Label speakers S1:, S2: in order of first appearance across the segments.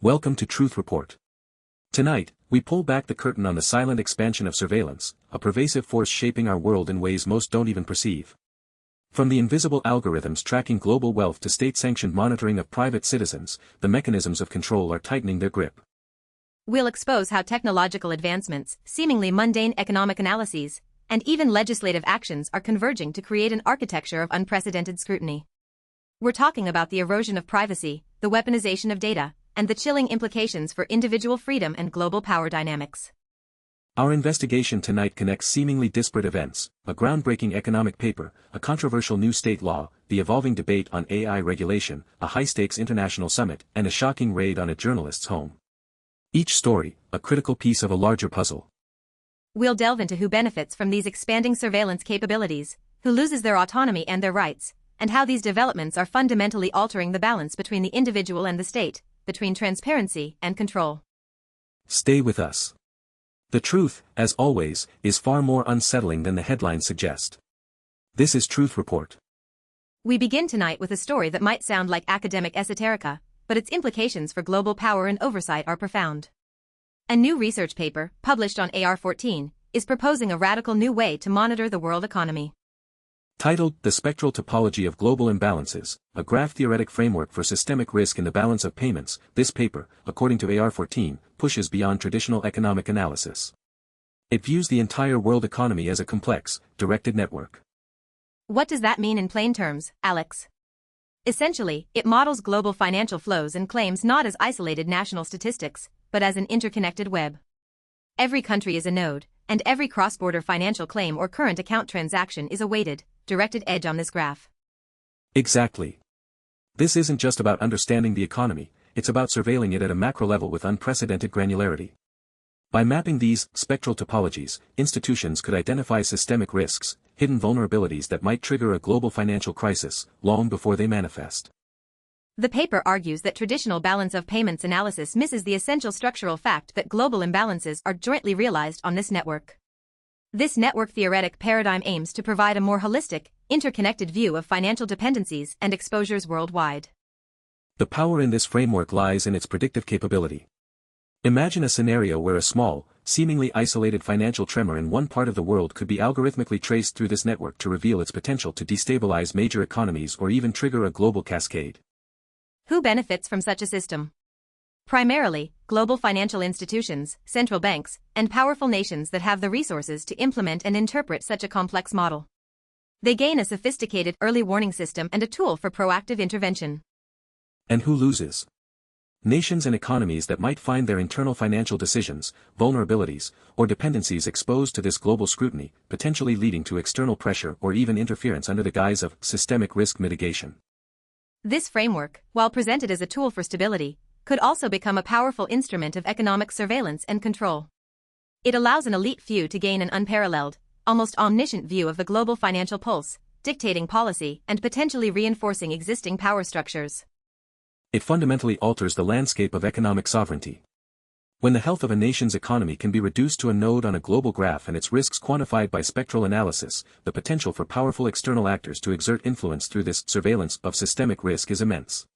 S1: Welcome to Truth Report. Tonight, we pull back the curtain on the silent expansion of surveillance, a pervasive force shaping our world in ways most don't even perceive. From the invisible algorithms tracking global wealth to state-sanctioned monitoring of private citizens, the mechanisms of control are tightening their grip.
S2: We'll expose how technological advancements, seemingly mundane economic analyses, and even legislative actions are converging to create an architecture of unprecedented scrutiny. We're talking about the erosion of privacy, the weaponization of data, and the chilling implications for individual freedom and global power dynamics.
S1: Our investigation tonight connects seemingly disparate events, a groundbreaking economic paper, a controversial new state law, the evolving debate on AI regulation, a high-stakes international summit, and a shocking raid on a journalist's home. Each story, a critical piece of a larger puzzle.
S2: We'll delve into who benefits from these expanding surveillance capabilities, who loses their autonomy and their rights, and how these developments are fundamentally altering the balance between the individual and the state, between transparency and control.
S1: Stay with us. The truth, as always, is far more unsettling than the headlines suggest. This is Truth Report.
S2: We begin tonight with a story that might sound like academic esoterica, but its implications for global power and oversight are profound. A new research paper, published on AR14, is proposing a radical new way to monitor the world economy.
S1: Titled The Spectral Topology of Global Imbalances, a Graph-Theoretic Framework for Systemic Risk in the Balance of Payments, this paper, according to AR14, pushes beyond traditional economic analysis. It views the entire world economy as a complex, directed network.
S2: What does that mean in plain terms, Alex? Essentially, it models global financial flows and claims not as isolated national statistics, but as an interconnected web. Every country is a node, and every cross-border financial claim or current account transaction is a weighted, directed edge on this graph.
S1: Exactly. This isn't just about understanding the economy, it's about surveilling it at a macro level with unprecedented granularity. By mapping these spectral topologies, institutions could identify systemic risks, hidden vulnerabilities that might trigger a global financial crisis, long before they manifest.
S2: The paper argues that traditional balance of payments analysis misses the essential structural fact that global imbalances are jointly realized on this network. This network-theoretic paradigm aims to provide a more holistic, interconnected view of financial dependencies and exposures worldwide.
S1: The power in this framework lies in its predictive capability. Imagine a scenario where a small, seemingly isolated financial tremor in one part of the world could be algorithmically traced through this network to reveal its potential to destabilize major economies or even trigger a global cascade.
S2: Who benefits from such a system? Primarily, global financial institutions, central banks, and powerful nations that have the resources to implement and interpret such a complex model. They gain a sophisticated early warning system and a tool for proactive intervention.
S1: And who loses? Nations and economies that might find their internal financial decisions, vulnerabilities, or dependencies exposed to this global scrutiny, potentially leading to external pressure or even interference under the guise of systemic risk mitigation.
S2: This framework, while presented as a tool for stability, could also become a powerful instrument of economic surveillance and control. It allows an elite few to gain an unparalleled, almost omniscient view of the global financial pulse, dictating policy and potentially reinforcing existing power structures.
S1: It fundamentally alters the landscape of economic sovereignty. When the health of a nation's economy can be reduced to a node on a global graph and its risks quantified by spectral analysis, the potential for powerful external actors to exert influence through this surveillance of systemic risk is immense.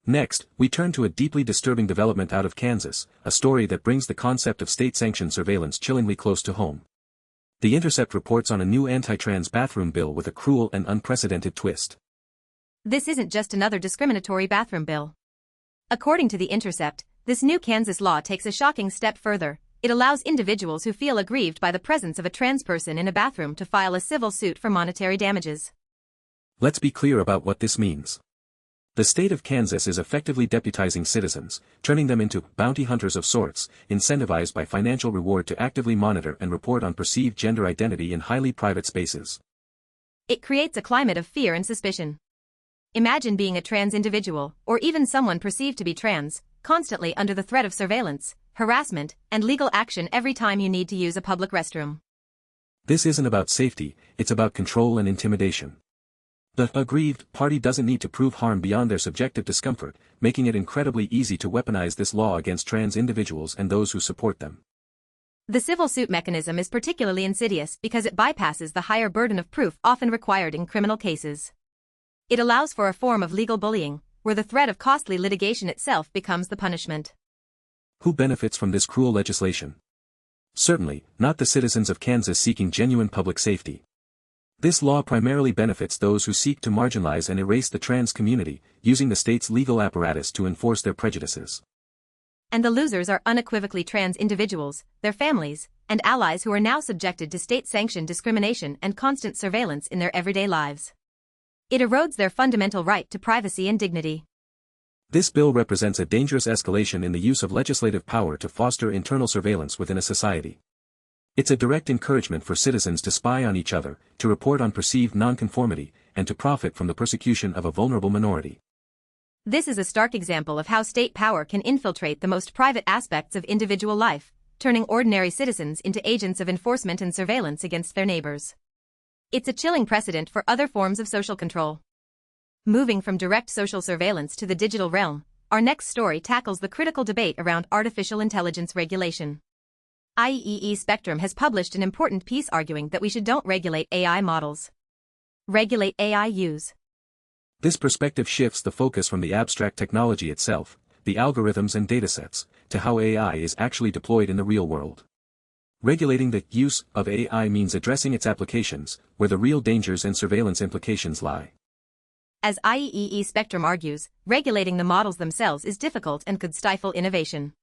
S1: Next, we turn to a deeply disturbing development out of Kansas, a story that brings the concept of state-sanctioned surveillance chillingly close to home. The Intercept reports on a new anti-trans bathroom bill with a cruel and unprecedented twist.
S2: This isn't just another discriminatory bathroom bill. According to the Intercept, this new Kansas law takes a shocking step further. It allows individuals who feel aggrieved by the presence of a trans person in a bathroom to file a civil suit for monetary damages.
S1: Let's be clear about what this means. The state of Kansas is effectively deputizing citizens, turning them into bounty hunters of sorts, incentivized by financial reward to actively monitor and report on perceived gender identity in highly private spaces.
S2: It creates a climate of fear and suspicion. Imagine being a trans individual, or even someone perceived to be trans, constantly under the threat of surveillance, harassment, and legal action every time you need to use a public restroom.
S1: This isn't about safety, it's about control and intimidation. The aggrieved party doesn't need to prove harm beyond their subjective discomfort, making it incredibly easy to weaponize this law against trans individuals and those who support them.
S2: The civil suit mechanism is particularly insidious because it bypasses the higher burden of proof often required in criminal cases. It allows for a form of legal bullying, where the threat of costly litigation itself becomes the punishment.
S1: Who benefits from this cruel legislation? Certainly, not the citizens of Kansas seeking genuine public safety. This law primarily benefits those who seek to marginalize and erase the trans community, using the state's legal apparatus to enforce their prejudices.
S2: And the losers are unequivocally trans individuals, their families, and allies who are now subjected to state-sanctioned discrimination and constant surveillance in their everyday lives. It erodes their fundamental right to privacy and dignity.
S1: This bill represents a dangerous escalation in the use of legislative power to foster internal surveillance within a society. It's a direct encouragement for citizens to spy on each other, to report on perceived nonconformity, and to profit from the persecution of a vulnerable minority.
S2: This is a stark example of how state power can infiltrate the most private aspects of individual life, turning ordinary citizens into agents of enforcement and surveillance against their neighbors. It's a chilling precedent for other forms of social control. Moving from direct social surveillance to the digital realm, our next story tackles the critical debate around artificial intelligence regulation. IEEE Spectrum has published an important piece arguing that we don't regulate AI models. Regulate AI use.
S1: This perspective shifts the focus from the abstract technology itself, the algorithms and datasets, to how AI is actually deployed in the real world. Regulating the use of AI means addressing its applications, where the real dangers and surveillance implications lie.
S2: As IEEE Spectrum argues, regulating the models themselves is difficult and could stifle innovation.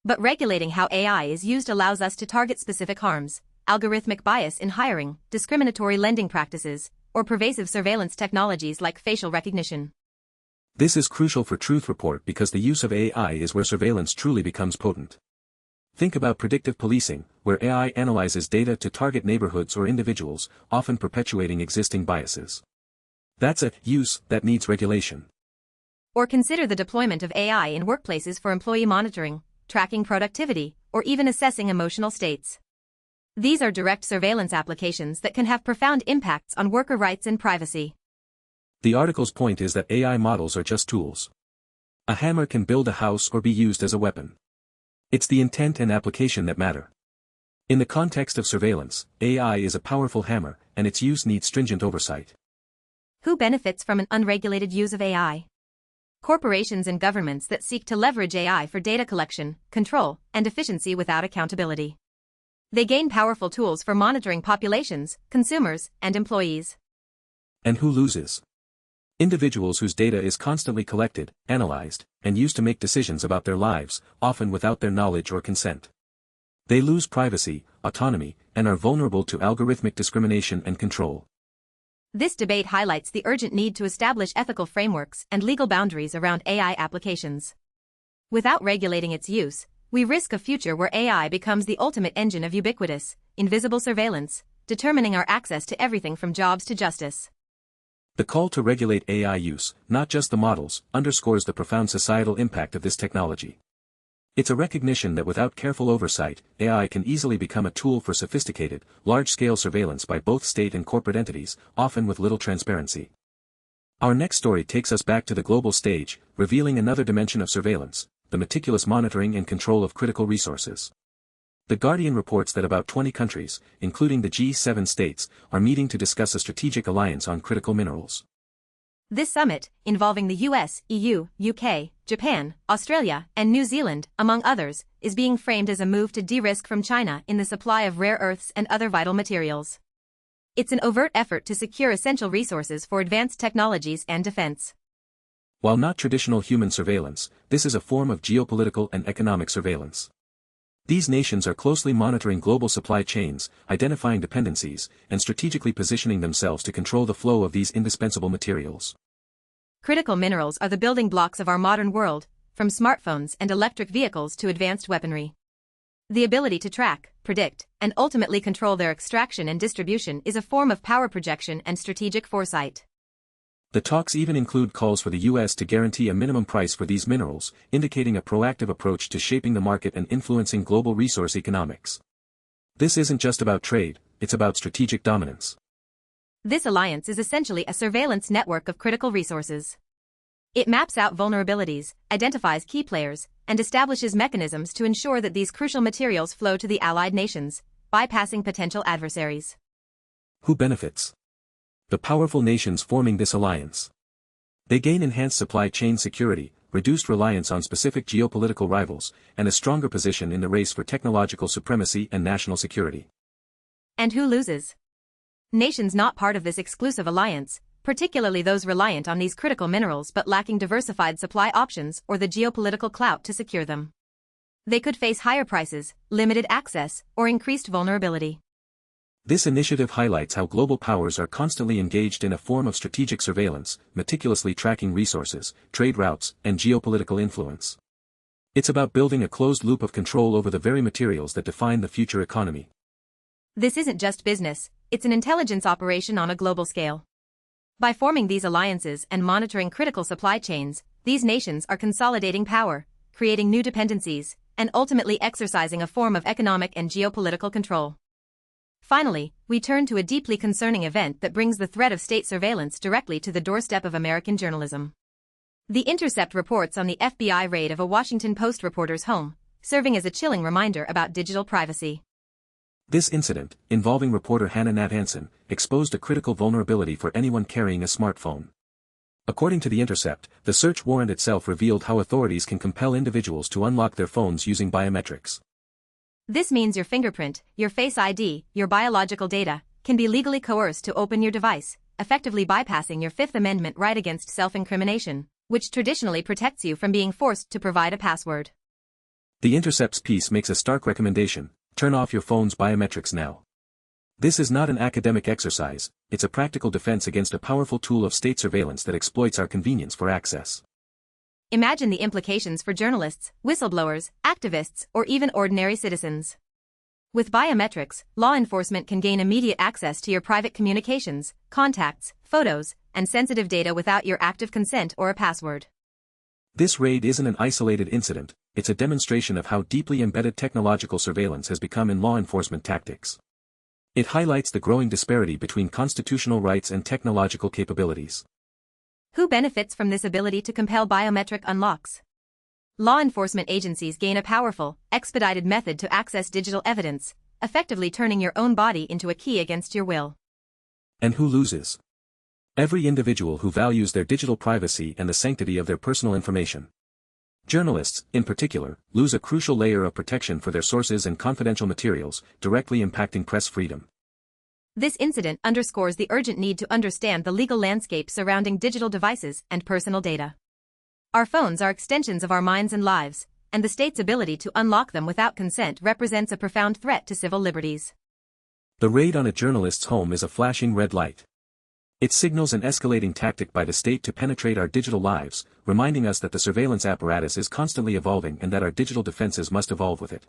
S2: But regulating how AI is used allows us to target specific harms, algorithmic bias in hiring, discriminatory lending practices, or pervasive surveillance technologies like facial recognition.
S1: This is crucial for Truth Report because the use of AI is where surveillance truly becomes potent. Think about predictive policing, where AI analyzes data to target neighborhoods or individuals, often perpetuating existing biases. That's a use that needs regulation.
S2: Or consider the deployment of AI in workplaces for employee monitoring, tracking productivity, or even assessing emotional states. These are direct surveillance applications that can have profound impacts on worker rights and privacy.
S1: The article's point is that AI models are just tools. A hammer can build a house or be used as a weapon. It's the intent and application that matter. In the context of surveillance, AI is a powerful hammer, and its use needs stringent oversight.
S2: Who benefits from an unregulated use of AI? Corporations and governments that seek to leverage AI for data collection, control, and efficiency without accountability. They gain powerful tools for monitoring populations, consumers, and employees.
S1: And who loses? Individuals whose data is constantly collected, analyzed, and used to make decisions about their lives, often without their knowledge or consent. They lose privacy, autonomy, and are vulnerable to algorithmic discrimination and control.
S2: This debate highlights the urgent need to establish ethical frameworks and legal boundaries around AI applications. Without regulating its use, we risk a future where AI becomes the ultimate engine of ubiquitous, invisible surveillance, determining our access to everything from jobs to justice.
S1: The call to regulate AI use, not just the models, underscores the profound societal impact of this technology. It's a recognition that without careful oversight, AI can easily become a tool for sophisticated, large-scale surveillance by both state and corporate entities, often with little transparency. Our next story takes us back to the global stage, revealing another dimension of surveillance, the meticulous monitoring and control of critical resources. The Guardian reports that about 20 countries, including the G7 states, are meeting to discuss a strategic alliance on critical minerals.
S2: This summit, involving the US, EU, UK, Japan, Australia, and New Zealand, among others, is being framed as a move to de-risk from China in the supply of rare earths and other vital materials. It's an overt effort to secure essential resources for advanced technologies and defense.
S1: While not traditional human surveillance, this is a form of geopolitical and economic surveillance. These nations are closely monitoring global supply chains, identifying dependencies, and strategically positioning themselves to control the flow of these indispensable materials.
S2: Critical minerals are the building blocks of our modern world, from smartphones and electric vehicles to advanced weaponry. The ability to track, predict, and ultimately control their extraction and distribution is a form of power projection and strategic foresight.
S1: The talks even include calls for the U.S. to guarantee a minimum price for these minerals, indicating a proactive approach to shaping the market and influencing global resource economics. This isn't just about trade, it's about strategic dominance.
S2: This alliance is essentially a surveillance network of critical resources. It maps out vulnerabilities, identifies key players, and establishes mechanisms to ensure that these crucial materials flow to the allied nations, bypassing potential adversaries.
S1: Who benefits? The powerful nations forming this alliance. They gain enhanced supply chain security, reduced reliance on specific geopolitical rivals, and a stronger position in the race for technological supremacy and national security.
S2: And who loses? Nations not part of this exclusive alliance, particularly those reliant on these critical minerals but lacking diversified supply options or the geopolitical clout to secure them. They could face higher prices, limited access, or increased vulnerability.
S1: This initiative highlights how global powers are constantly engaged in a form of strategic surveillance, meticulously tracking resources, trade routes, and geopolitical influence. It's about building a closed loop of control over the very materials that define the future economy.
S2: This isn't just business, it's an intelligence operation on a global scale. By forming these alliances and monitoring critical supply chains, these nations are consolidating power, creating new dependencies, and ultimately exercising a form of economic and geopolitical control. Finally, we turn to a deeply concerning event that brings the threat of state surveillance directly to the doorstep of American journalism. The Intercept reports on the FBI raid of a Washington Post reporter's home, serving as a chilling reminder about digital privacy.
S1: This incident, involving reporter Hannah Nat Hansen, exposed a critical vulnerability for anyone carrying a smartphone. According to The Intercept, the search warrant itself revealed how authorities can compel individuals to unlock their phones using biometrics.
S2: This means your fingerprint, your Face ID, your biological data, can be legally coerced to open your device, effectively bypassing your Fifth Amendment right against self-incrimination, which traditionally protects you from being forced to provide a password.
S1: The Intercept's piece makes a stark recommendation: turn off your phone's biometrics now. This is not an academic exercise, it's a practical defense against a powerful tool of state surveillance that exploits our convenience for access.
S2: Imagine the implications for journalists, whistleblowers, activists, or even ordinary citizens. With biometrics, law enforcement can gain immediate access to your private communications, contacts, photos, and sensitive data without your active consent or a password.
S1: This raid isn't an isolated incident, it's a demonstration of how deeply embedded technological surveillance has become in law enforcement tactics. It highlights the growing disparity between constitutional rights and technological capabilities.
S2: Who benefits from this ability to compel biometric unlocks? Law enforcement agencies gain a powerful, expedited method to access digital evidence, effectively turning your own body into a key against your will.
S1: And who loses? Every individual who values their digital privacy and the sanctity of their personal information. Journalists, in particular, lose a crucial layer of protection for their sources and confidential materials, directly impacting press freedom.
S2: This incident underscores the urgent need to understand the legal landscape surrounding digital devices and personal data. Our phones are extensions of our minds and lives, and the state's ability to unlock them without consent represents a profound threat to civil liberties.
S1: The raid on a journalist's home is a flashing red light. It signals an escalating tactic by the state to penetrate our digital lives, reminding us that the surveillance apparatus is constantly evolving and that our digital defenses must evolve with it.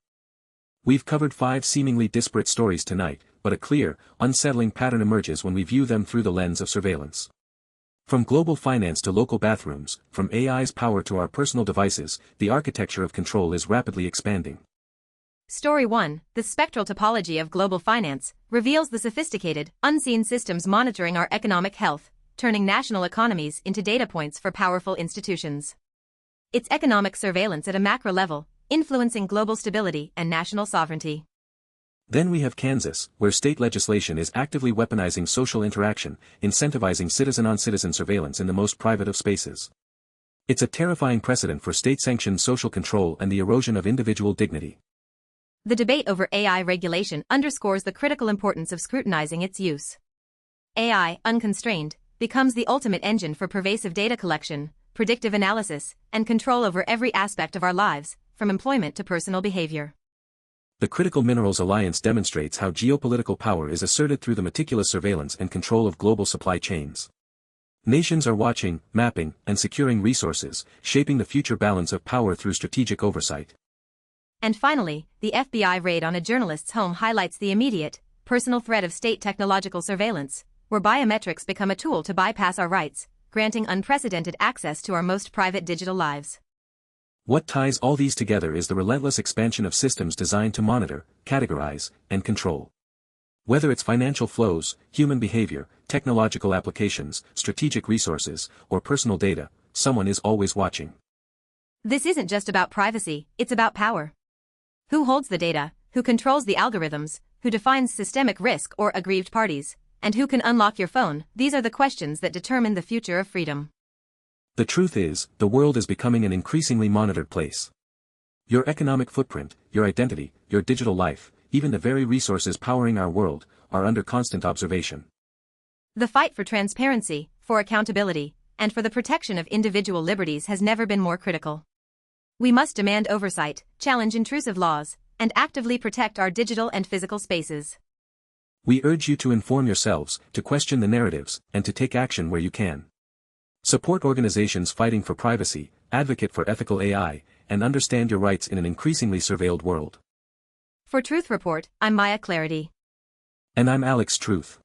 S1: We've covered 5 seemingly disparate stories tonight, but a clear, unsettling pattern emerges when we view them through the lens of surveillance. From global finance to local bathrooms, from AI's power to our personal devices, the architecture of control is rapidly expanding.
S2: Story 1, the spectral topology of global finance, reveals the sophisticated, unseen systems monitoring our economic health, turning national economies into data points for powerful institutions. It's economic surveillance at a macro level, influencing global stability and national sovereignty.
S1: Then we have Kansas, where state legislation is actively weaponizing social interaction, incentivizing citizen-on-citizen surveillance in the most private of spaces. It's a terrifying precedent for state-sanctioned social control and the erosion of individual dignity.
S2: The debate over AI regulation underscores the critical importance of scrutinizing its use. AI, unconstrained, becomes the ultimate engine for pervasive data collection, predictive analysis, and control over every aspect of our lives, from employment to personal behavior.
S1: The Critical Minerals Alliance demonstrates how geopolitical power is asserted through the meticulous surveillance and control of global supply chains. Nations are watching, mapping, and securing resources, shaping the future balance of power through strategic oversight.
S2: And finally, the FBI raid on a journalist's home highlights the immediate, personal threat of state technological surveillance, where biometrics become a tool to bypass our rights, granting unprecedented access to our most private digital lives.
S1: What ties all these together is the relentless expansion of systems designed to monitor, categorize, and control. Whether it's financial flows, human behavior, technological applications, strategic resources, or personal data, someone is always watching.
S2: This isn't just about privacy, it's about power. Who holds the data, who controls the algorithms, who defines systemic risk or aggrieved parties, and who can unlock your phone? These are the questions that determine the future of freedom.
S1: The truth is, the world is becoming an increasingly monitored place. Your economic footprint, your identity, your digital life, even the very resources powering our world, are under constant observation.
S2: The fight for transparency, for accountability, and for the protection of individual liberties has never been more critical. We must demand oversight, challenge intrusive laws, and actively protect our digital and physical spaces.
S1: We urge you to inform yourselves, to question the narratives, and to take action where you can. Support organizations fighting for privacy, advocate for ethical AI, and understand your rights in an increasingly surveilled world.
S2: For Truth Report, I'm Maya Clarity.
S1: And I'm Alex Truth.